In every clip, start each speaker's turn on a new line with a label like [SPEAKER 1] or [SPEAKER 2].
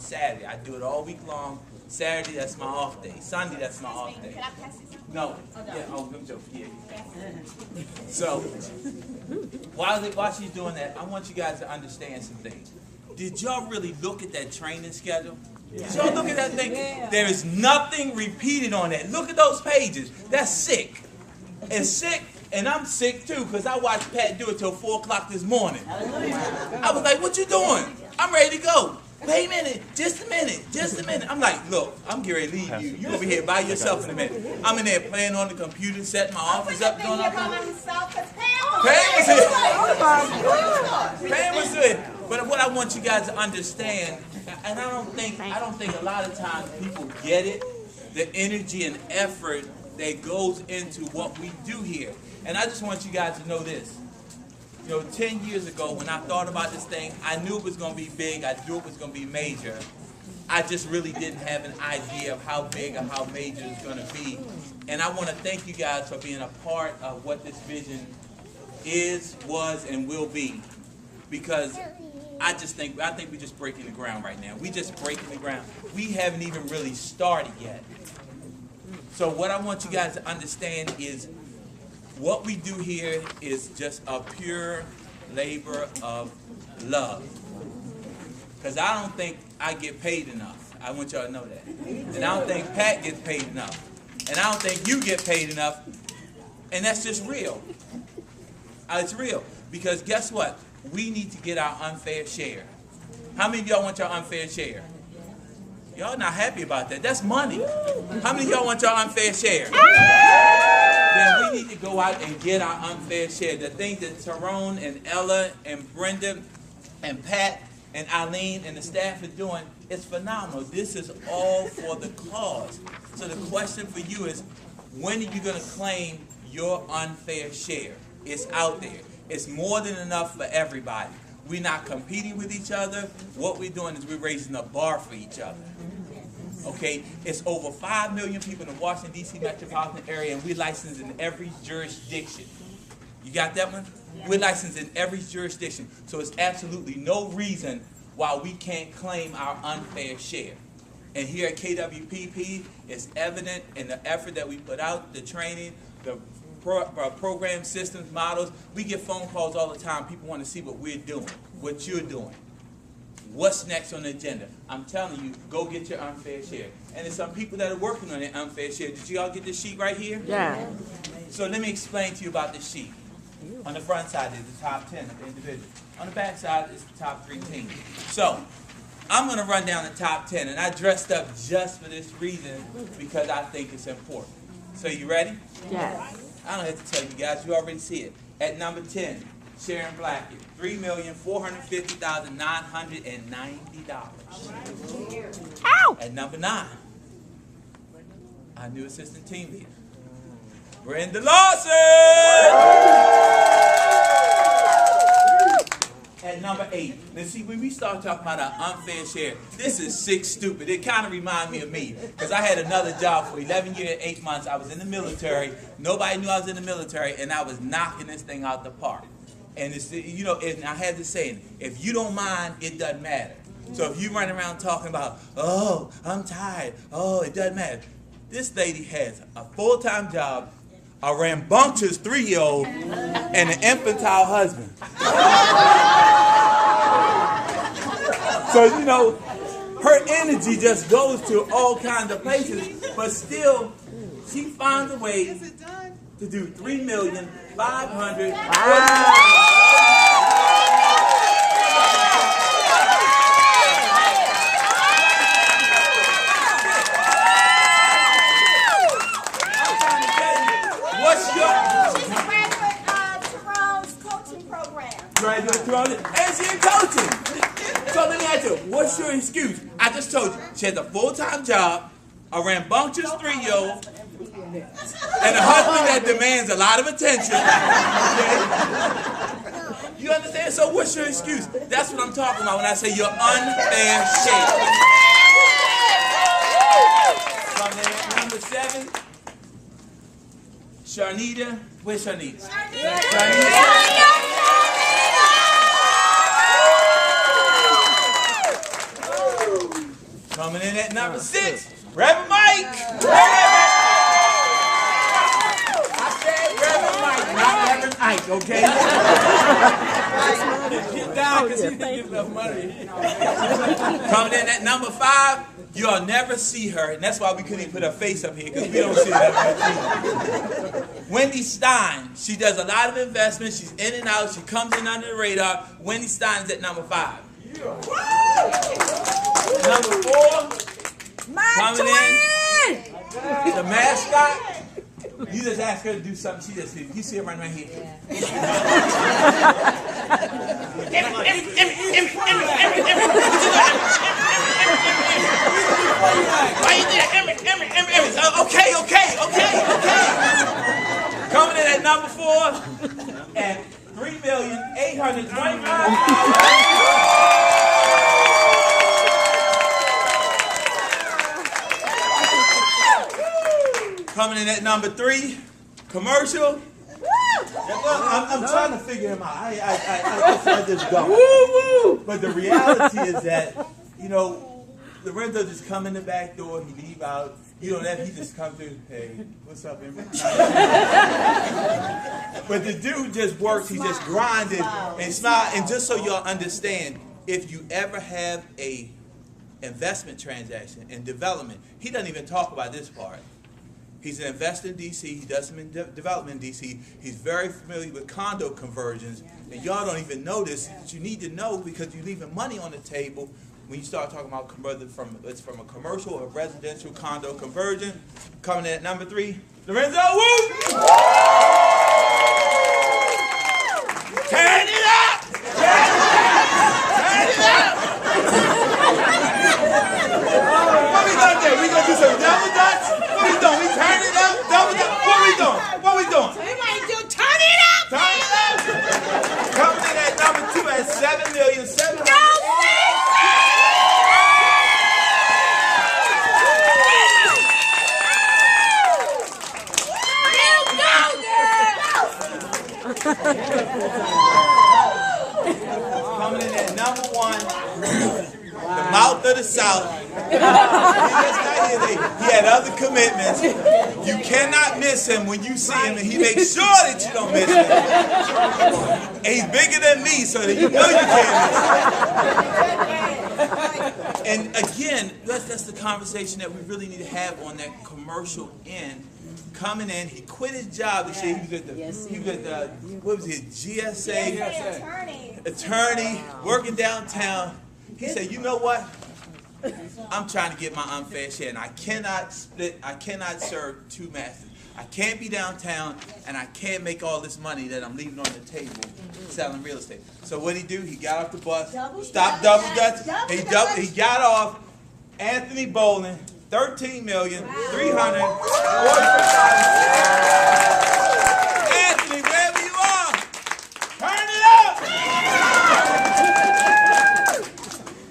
[SPEAKER 1] Saturday. I do it all week long. Saturday, that's my off day. Sunday, that's my off day.
[SPEAKER 2] Can I pass this?
[SPEAKER 1] No. Yeah, yeah. So, while she's doing that, I want you guys to understand some things. Did y'all really look at that training schedule? Did y'all look at that thing? There is nothing repeated on that. Look at those pages. That's sick. And sick, and I'm sick too, because I watched Pat do it till 4 o'clock this morning. I was like, what you doing? I'm ready to go. Wait a minute, just a minute. I'm like, look, I'm getting ready to leave you. You over here by yourself in a minute. I'm in there playing on the computer, setting my office up, doing all that. Pam was good. But what I want you guys to understand, and I don't think a lot of times people get it, the energy and effort that goes into what we do here. And I just want you guys to know this. 10 years ago when I thought about this thing, I knew it was going to be big. I knew it was going to be major. I just really didn't have an idea of how big or how major it's going to be. And I want to thank you guys for being a part of what this vision is, was, and will be. Because I think we're just breaking the ground right now. We're just breaking the ground. We haven't even really started yet. So what I want you guys to understand is what we do here is just a pure labor of love. Because I don't think I get paid enough. I want y'all to know that. And I don't think Pat gets paid enough. And I don't think you get paid enough. And that's just real. It's real. Because guess what? We need to get our unfair share. How many of y'all want your unfair share? Y'all not happy about that. That's money. How many of y'all want your unfair share? Then we need to go out and get our unfair share. The thing that Tyrone and Ella and Brenda and Pat and Eileen and the staff are doing is phenomenal. This is all for the cause. So the question for you is, when are you going to claim your unfair share? It's out there. It's more than enough for everybody. We're not competing with each other. What we're doing is we're raising the bar for each other. Okay, it's over 5 million people in the Washington, D.C. metropolitan area, and we're licensed in every jurisdiction. You got that one? We're licensed in every jurisdiction. So it's absolutely no reason why we can't claim our unfair share. And here at KWPP, it's evident in the effort that we put out, the training, the program systems, models. We get phone calls all the time. People want to see what we're doing, what you're doing. What's next on the agenda? I'm telling you, go get your unfair share. And there's some people that are working on their unfair share. Did you all get this sheet right here?
[SPEAKER 3] Yeah.
[SPEAKER 1] So let me explain to you about this sheet. On the front side is the top 10 of the individual. On the back side is the top 3 teams. So I'm going to run down the top 10. And I dressed up just for this reason because I think it's important. So you ready?
[SPEAKER 3] Yes.
[SPEAKER 1] I don't have to tell you guys. You already see it. At number 10. Sharon Blackett, $3,450,990.
[SPEAKER 3] Ow!
[SPEAKER 1] At number 9, our new assistant team leader, Brenda Lawson. At number 8, now see, when we start talking about our unfair share, this is sick stupid. It kind of reminds me of me, because I had another job for 11 years and 8 months. I was in the military. Nobody knew I was in the military, and I was knocking this thing out the park. And it's, and I had this saying, if you don't mind, it doesn't matter. So if you run around talking about, oh, I'm tired, oh, it doesn't matter. This lady has a full-time job, a rambunctious 3-year-old, and an infantile husband. So, her energy just goes to all kinds of places, but still, she finds a way to do $3,500,000. And she's coaching. So let me ask you, what's your excuse? I just told you, she has a full-time job, a rambunctious 3-year-old, and a husband that demands a lot of attention. Okay? You understand? So what's your excuse? That's what I'm talking about when I say your unfair share. From number 7, Sharnita. Where's Sharnita? Sharnita. Coming in at number 6, Reverend Mike. I said Reverend Mike, not Reverend Ike, okay? Get down because he didn't get enough money. Coming in at number 5, you'll never see her, and that's why we couldn't even put her face up here because we don't see her that much. Wendy Stein, she does a lot of investments. She's in and out. She comes in under the radar. Wendy Stein's at number 5. Number 4, coming in, the mascot. You just ask her to do something. She just, you see her running right here. Emerick. Why you there? Emerick. Okay. Coming in at number 4 at $3,825,000. Coming in at number 3, commercial. I'm trying to figure him out. I just don't. But the reality is that, you know, Lorenzo just come in the back door, he leave out. You don't have, he just come through, hey, what's up, Emerick? But the dude just works, he just grinded and smile. And just so y'all understand, if you ever have a investment transaction in development, he doesn't even talk about this part. He's an investor in D.C. He does some development in D.C. He's very familiar with condo conversions. And y'all don't even know this, but you need to know because you're leaving money on the table when you start talking about it's from a commercial or residential condo conversion. Coming in at number 3, Lorenzo, woo! Turn it up! Turn it up! What we gonna do? We gonna do some double dutch? What we doing? We turn it up? Double dutch? What we doing?
[SPEAKER 2] We might do turn it up!
[SPEAKER 1] Turn it up! Coming in at number 2 at $7,700,000. Coming in at number 1, the mouth of the South. He had other commitments. You cannot miss him when you see him, and he makes sure that you don't miss him. And he's bigger than me, so that you know you can't miss him. And again, that's the conversation that we really need to have on that commercial end. Coming in, he quit his job this year. He was at the what was it, GSA attorney working downtown. He said, you know what? I'm trying to get my unfair share, and I cannot serve 2 masters. I can't be downtown, and I can't make all this money that I'm leaving on the table selling real estate. So what did he do? He got off the bus, stopped double dutch. He got off Anthony Bowling, $13,345,000. Anthony, wherever you are, turn it up.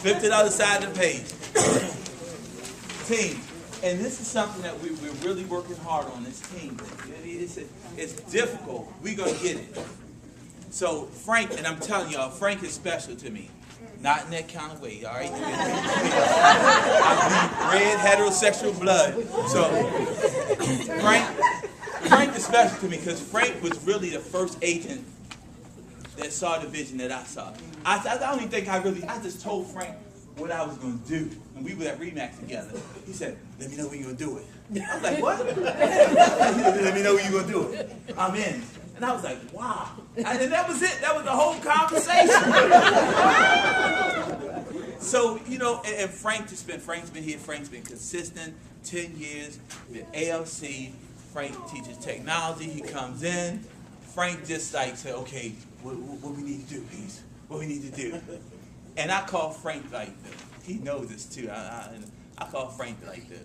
[SPEAKER 1] Flip to the other side of the page. Team. And this is something that we're really working hard on, this team. It's difficult. We're going to get it. So Frank, and I'm telling y'all, Frank is special to me. Not in that kind of way, all right? I bleed red heterosexual blood. So Frank is special to me because Frank was really the first agent that saw the vision that I saw. I don't even think I just told Frank what I was going to do. When we were at RE/MAX together, he said, let me know when you're going to do it. I was like, what? Let me know when you're going to do it. I'm in. And I was like, wow. And that was it. That was the whole conversation. So, you know, and Frank's been here. Frank's been consistent, 10 years, been ALC. Frank teaches technology. He comes in. Frank just like said, okay, what we need to do, please? What we need to do. And I call Frank like he knows this too. I call Frank like the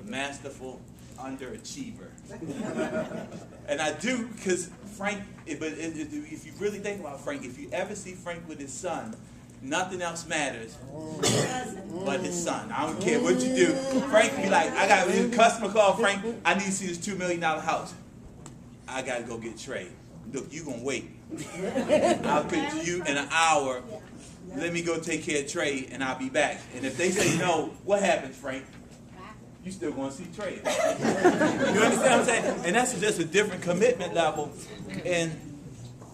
[SPEAKER 1] masterful underachiever. And I do because Frank, but if you really think about Frank, if you ever see Frank with his son, nothing else matters but his son. I don't care what you do. Frank be like, I got a customer call Frank, I need to see this $2 million house. I got to go get Trey. Look, you going to wait. I'll put you in an hour let me go take care of Trey and I'll be back. And if they say no, what happens, Frank? You still going to see Trey. You understand what I'm saying? And that's just a different commitment level. And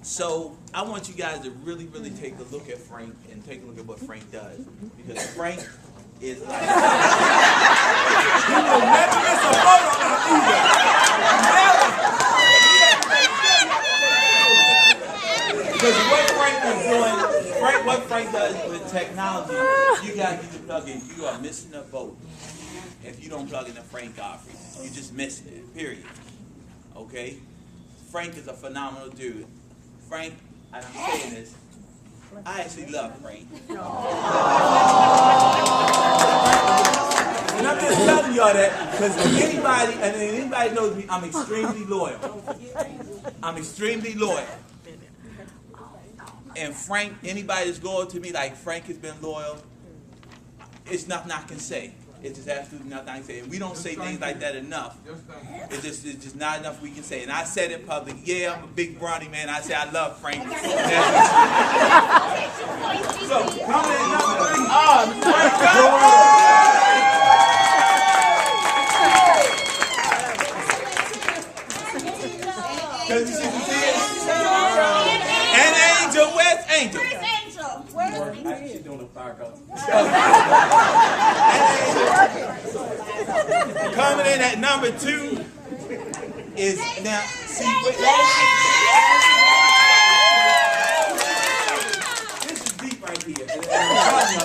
[SPEAKER 1] so I want you guys to really, really take a look at Frank and take a look at what Frank does. Because Frank is like...
[SPEAKER 3] You will never miss a photo either. Never.
[SPEAKER 1] Because what Frank is doing, what Frank does with technology, you guys need to plug in. You are missing a boat if you don't plug in the Frank Godfrey. You're just missing it, period. Okay? Frank is a phenomenal dude. Frank, and I'm saying this, I actually love Frank. And I'm just telling y'all that because anybody knows me, I'm extremely loyal. I'm extremely loyal. And Frank, anybody that's loyal to me like Frank has been loyal, it's nothing I can say. It's just absolutely nothing I can say. And we don't say things like that enough. It's just not enough we can say. And I said it public. Yeah, I'm a big Bronny man. I say I love Frank. So, coming in number 3. Frank Because you see it? And Angel, where's Angel? She's doing a fire call. Coming in at number 2 is now, see, this is deep right here.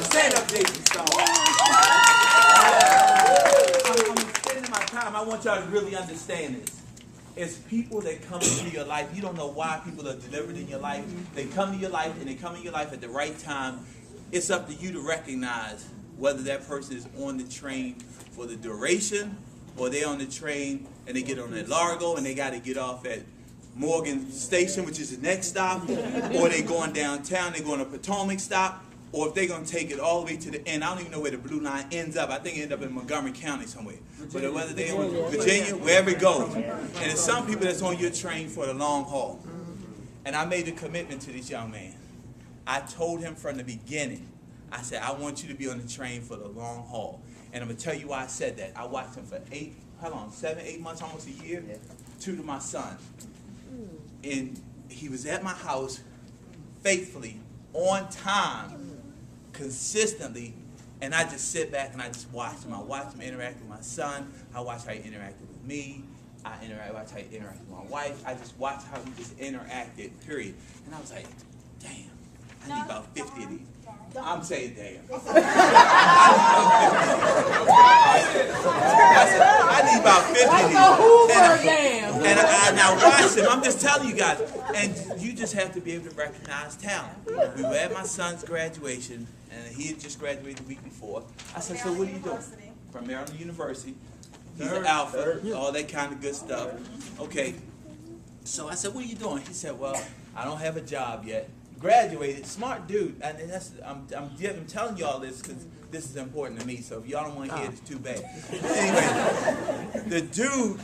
[SPEAKER 1] Stand up, Jason Stone. I'm spending my time. I want y'all to really understand this. It's people that come into your life. You don't know why people are delivered in your life. They come to your life, and they come in your life at the right time. It's up to you to recognize whether that person is on the train for the duration, or they're on the train and they get on at Largo and they got to get off at Morgan Station, which is the next stop, or they going downtown, they're going to Potomac stop, or if they're going to take it all the way to the end. I don't even know where the blue line ends up. I think it ends up in Montgomery County somewhere. But whether they're in Virginia, wherever it goes. And there's some people that's on your train for the long haul. And I made a commitment to this young man. I told him from the beginning, I said, I want you to be on the train for the long haul. And I'm going to tell you why I said that. I watched him for 7, 8 months, almost a year, 2 to my son. And he was at my house faithfully, on time, consistently, and I just sit back and I just watch him. I watch him interact with my son. I watch how he interacted with me. I watch how he interacted with my wife. I just watch how he just interacted, period. And I was like, damn, I need about 50 of these. I'm saying damn. I need about 50 of these. And I watched him. I'm just telling you guys. And you just have to be able to recognize talent. We were at my son's graduation, and he had just graduated the week before. I said, so what are you doing? From Maryland University. He's an alpha, all that kind of good stuff. Okay. So I said, what are you doing? He said, well, I don't have a job yet. Graduated, smart dude. And I'm telling y'all this because this is important to me. So if y'all don't want to hear it, it's too bad. Anyway, the dude,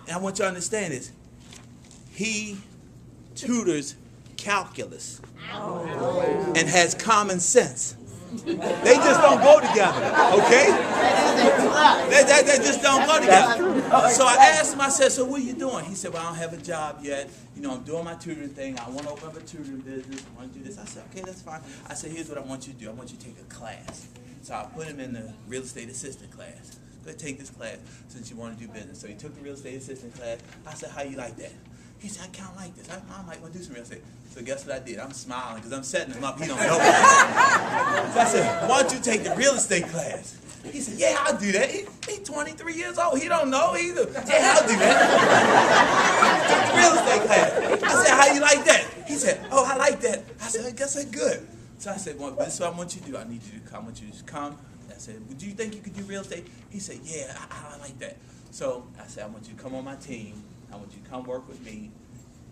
[SPEAKER 1] and I want you to understand this, he tutors calculus and has common sense. They just don't go together, okay? They just don't go together. So I asked him, I said, so what are you doing? He said, well, I don't have a job yet. You know, I'm doing my tutoring thing. I want to open up a tutoring business. I want to do this. I said, okay, that's fine. I said, here's what I want you to do. I want you to take a class. So I put him in the real estate assistant class. Go take this class since you want to do business. So he took the real estate assistant class. I said, how you like that? He said, I kind of like this. I might want to do some real estate. So guess what I did? I'm smiling because I'm setting him up. He don't know. So I said, why don't you take the real estate class? He said, yeah, I'll do that. He's 23 years old. He don't know either. Yeah, I'll do that. He took the real estate class. I said, how you like that? He said, oh, I like that. I said, I guess that's good. So I said, well, this is what I want you to do. I need you to come. I want you to just come. I said, well, do you think you could do real estate? He said, yeah, I like that. So I said, I want you to come on my team. I want you to come work with me.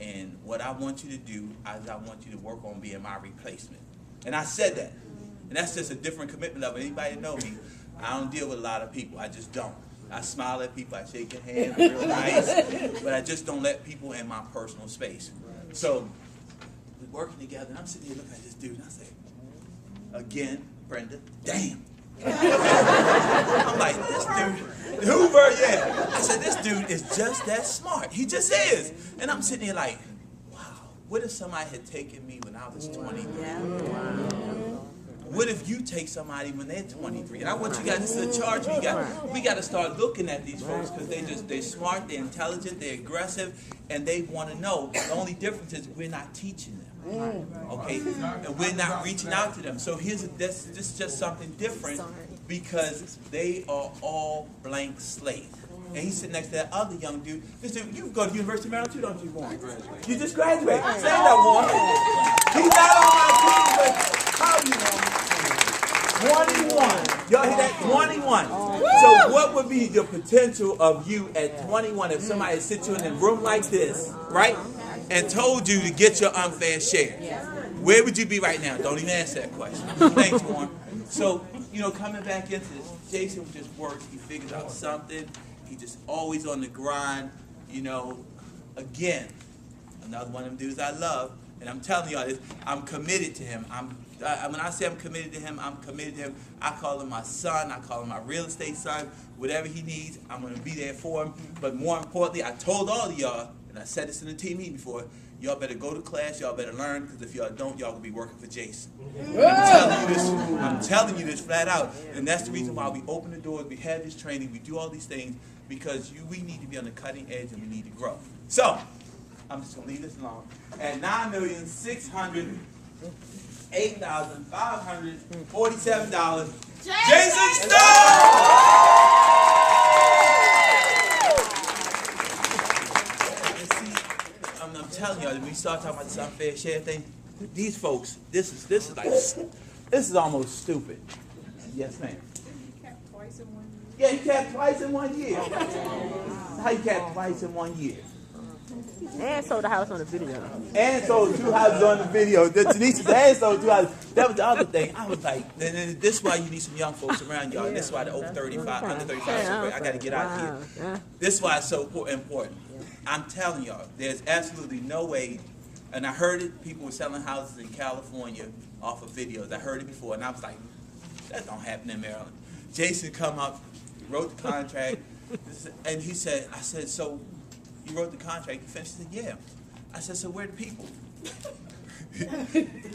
[SPEAKER 1] And what I want you to do is I want you to work on being my replacement. And I said that. And that's just a different commitment level. Anybody that know me, I don't deal with a lot of people. I just don't. I smile at people. I shake your hand. I'm real nice. But I just don't let people in my personal space. So we're working together. And I'm sitting here looking at this dude. And I say, Again, Brenda, damn. I'm like, this dude, Hoover, yeah. I said, this dude is just that smart. He just is. And I'm sitting here like, wow, what if somebody had taken me when I was 23? What if you take somebody when they're 23? And I want you guys, this is a charge we got to start looking at these folks because they're smart, they're intelligent, they're aggressive, and they want to know. The only difference is we're not teaching them, okay? And we're not reaching out to them. So this is just something different because they are all blank slate. And he's sitting next to that other young dude. This dude, you go to the University of Maryland too, don't you, Warren? You just graduated. Say that, Warren. He's not on my team, but how you know? 21. Y'all hear that? 21. So what would be the potential of you at 21 if somebody sit you in a room like this, right, and told you to get your unfair share? Where would you be right now? Don't even answer that question. Thanks, Warren. So, coming back into this, Jason just works. He figures out something. He just always on the grind. Again, another one of them dudes I love. And I'm telling y'all this, I'm committed to him. When I say I'm committed to him, I'm committed to him. I call him my son. I call him my real estate son. Whatever he needs, I'm going to be there for him. But more importantly, I told all of y'all, and I said this in the team meeting before, y'all better go to class, y'all better learn, because if y'all don't, y'all going to be working for Jason. I'm telling you this flat out. And that's the reason why we open the doors, we have this training, we do all these things, because we need to be on the cutting edge and we need to grow. So, I'm just going to leave this alone. At $9,608,547, Jason Stone! I'm telling y'all, when we start talking about this unfair share thing, these folks, this is almost stupid. Yes, ma'am.
[SPEAKER 2] He capped twice in 1 year.
[SPEAKER 1] Yeah, he capped twice in 1 year. How you cap twice in 1 year?
[SPEAKER 4] And sold the house on the video.
[SPEAKER 1] And sold 2 houses on the video. Denise and sold 2 houses. That was the other thing. I was like, and this is why you need some young folks around y'all. And this is why the over 35, under 35 is so great. I got to get out of here. This is why it's so important. I'm telling y'all, there's absolutely no way, and I heard it, people were selling houses in California off of videos. I heard it before, and I was like, that don't happen in Maryland. Jason come up, wrote the contract, and he said, I said, so you wrote the contract, you finished? He said, yeah. I said, so where are the people?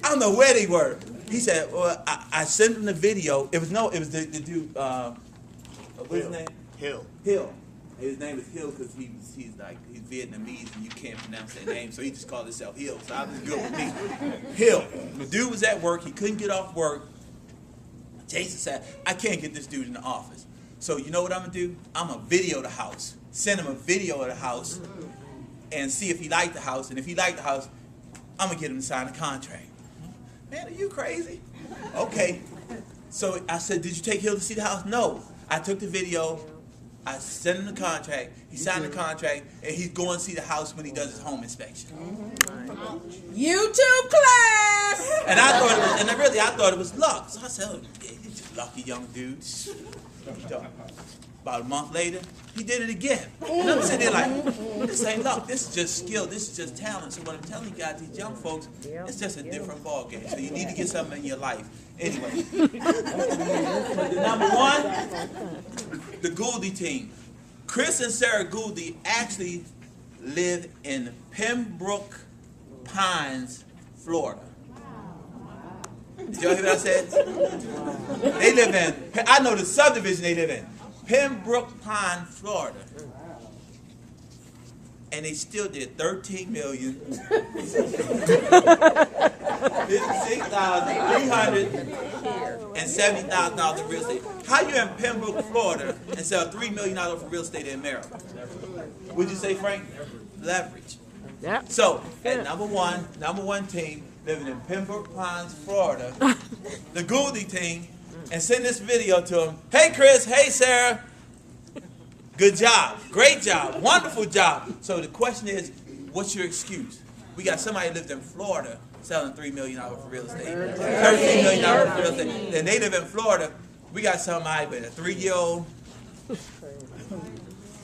[SPEAKER 1] I don't know where they were. He said, well, I sent him the video. It was the dude, what's his name? Hill. His name is Hill because he's Vietnamese and you can't pronounce that name, so he just called himself Hill. So I was good with me. Hill. The dude was at work. He couldn't get off work. Jason said, I can't get this dude in the office. So you know what I'm going to do? I'm going to video the house. Send him a video of the house and see if he liked the house. And if he liked the house, I'm going to get him to sign a contract. Man, are you crazy? Okay. So I said, did you take Hill to see the house? No. I took the video. I sent him the contract. He signed the contract, and he's going to see the house when he does his home inspection.
[SPEAKER 2] YouTube class.
[SPEAKER 1] And I thought it was luck. So I said, oh, yeah, he's just lucky young dude. About a month later, he did it again. And I'm sitting there like, this ain't luck. This is just skill. This is just talent. So what I'm telling you guys, these young folks, it's just a different ball game. So you need to get something in your life. Anyway, number 1, the Gouldy team. Chris and Sarah Gouldy actually live in Pembroke Pines, Florida. Did y'all hear what I said? They live in, I know the subdivision they live in, Pembroke Pines, Florida. And they still did $13,056,370,000 in real estate. How you in Pembroke, Florida, and sell $3 million for real estate in Maryland? Would you say, Frank? Leverage.
[SPEAKER 4] Yeah.
[SPEAKER 1] So, at number one team living in Pembroke Pines, Florida, the Gouldy team, and send this video to them. Hey, Chris. Hey, Sarah. Good job. Great job. Wonderful job. So the question is, what's your excuse? We got somebody who lived in Florida selling $3 million for real estate, $13 million for real estate. Then they live in Florida. We got somebody with a 3-year-old,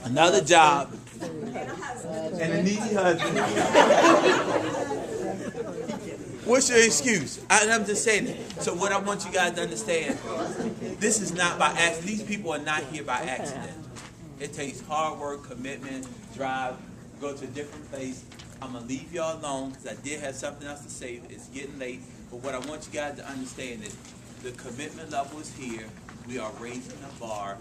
[SPEAKER 1] another job, and a needy husband. What's your excuse? I'm just saying it. So what I want you guys to understand, this is not by accident. These people are not here by accident. It takes hard work, commitment, drive, go to a different place. I'm going to leave y'all alone because I did have something else to say. It's getting late. But what I want you guys to understand is the commitment level is here. We are raising the bar.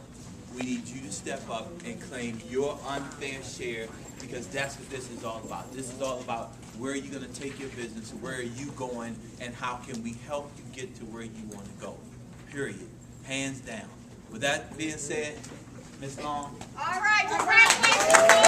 [SPEAKER 1] We need you to step up and claim your unfair share because that's what this is all about. This is all about where you're going to take your business, where are you going, and how can we help you get to where you want to go. Period. Hands down. With that being said, Ms. Long.
[SPEAKER 2] All right, congratulations.